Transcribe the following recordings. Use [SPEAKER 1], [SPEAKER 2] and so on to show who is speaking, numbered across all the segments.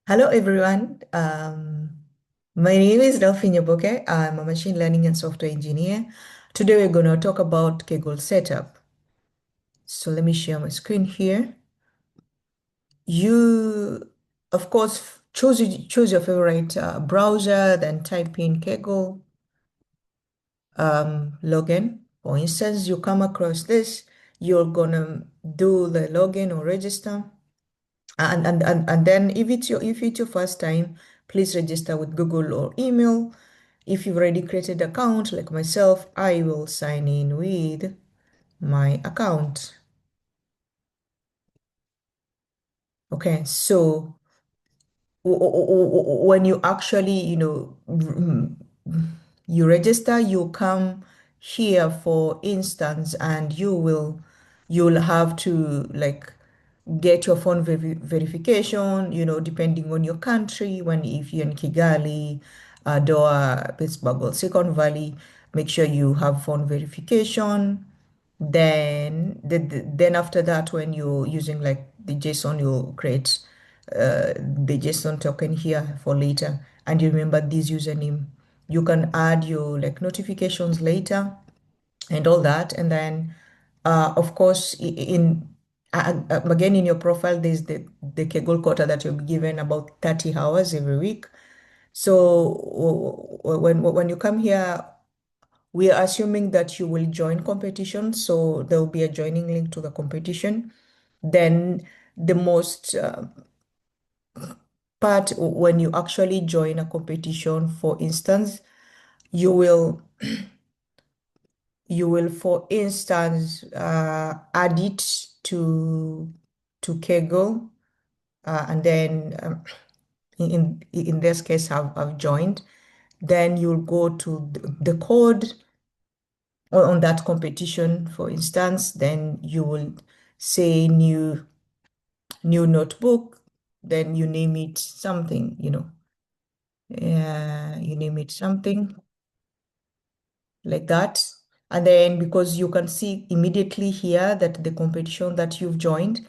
[SPEAKER 1] Hello, everyone. My name is Delphine Boke. I'm a machine learning and software engineer. Today, we're going to talk about Kaggle setup. So let me share my screen here. You, of course, choose your favorite browser, then type in Kaggle login. For instance, you come across this, you're gonna do the login or register. And then if it's your first time, please register with Google or email. If you've already created an account, like myself, I will sign in with my account. Okay, so when you actually, you register, you come here, for instance, and you'll have to like get your phone verification, depending on your country. When if you're in Kigali, Doha, Pittsburgh, or Silicon Valley, make sure you have phone verification. Then after that, when you're using like the JSON, you'll create the JSON token here for later. And you remember this username. You can add your like notifications later and all that. And then, of course, again in your profile, there's the Kaggle quota that you'll be given about 30 hours every week. So when you come here, we are assuming that you will join competition. So there will be a joining link to the competition. Then the most part when you actually join a competition, for instance, you will for instance, add it to Kaggle, and then in this case, I've joined. Then you'll go to the code on that competition, for instance. Then you will say new notebook. Then you name it something, you name it something like that. And then because you can see immediately here that the competition that you've joined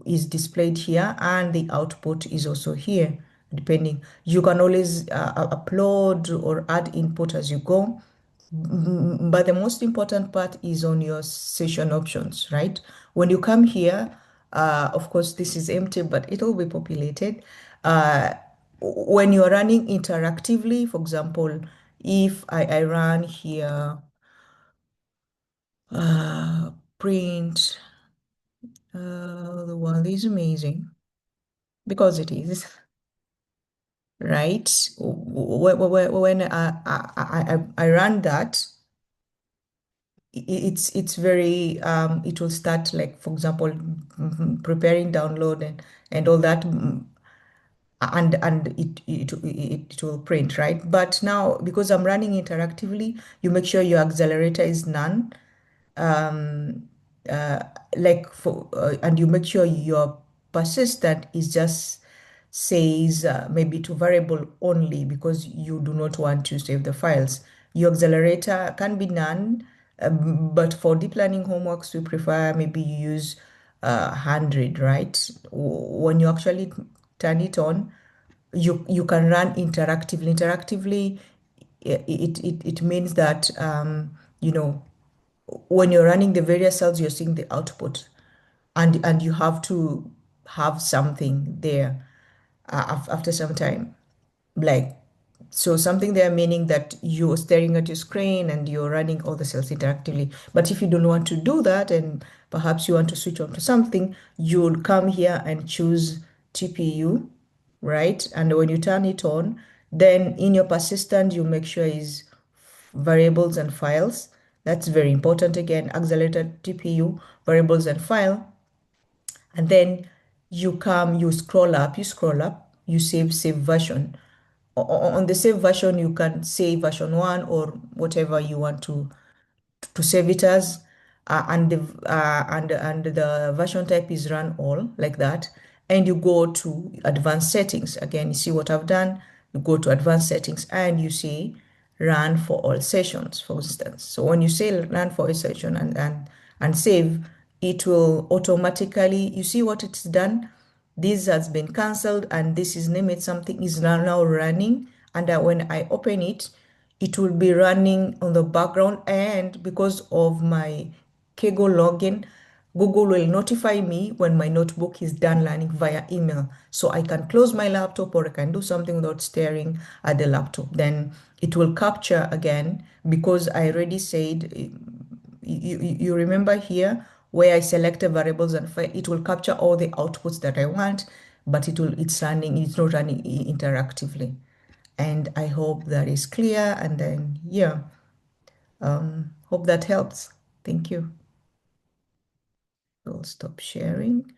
[SPEAKER 1] is displayed here, and the output is also here, depending. You can always upload or add input as you go. But the most important part is on your session options, right? When you come here, of course, this is empty, but it will be populated. Uh, when you're running interactively, for example, if I run here, print, the world is amazing, because it is, right? When I run that, it's very it will start, like, for example, preparing download and all that, and it will print, right? But now, because I'm running interactively, you make sure your accelerator is none. um, uh, and you make sure your persistent is just says maybe to variable only, because you do not want to save the files. Your accelerator can be none, but for deep learning homeworks, we prefer maybe you use 100, right? When you actually turn it on, you can run interactively. Interactively, it means that when you're running the various cells, you're seeing the output, and you have to have something there after some time. Like, so something there meaning that you're staring at your screen and you're running all the cells interactively. But if you don't want to do that, and perhaps you want to switch on to something, you'll come here and choose TPU, right? And when you turn it on, then in your persistent, you make sure is variables and files. That's very important. Again, accelerated TPU, variables and file. And then you scroll up, you save version. On the save version, you can say version 1 or whatever you want to save it as, and the version type is run all, like that. And you go to advanced settings. Again, you see what I've done. You go to advanced settings and you see run for all sessions, for instance. So when you say run for a session and save, it will automatically, you see what it's done. this has been cancelled and this is named something is now running. And when I open it, it will be running on the background. And because of my Kaggle login, Google will notify me when my notebook is done learning via email. So I can close my laptop or I can do something without staring at the laptop. Then it will capture again because I already said, you remember here where I selected variables and file, it will capture all the outputs that I want, but it's not running interactively. And I hope that is clear. And then, yeah, hope that helps. Thank you. We'll stop sharing.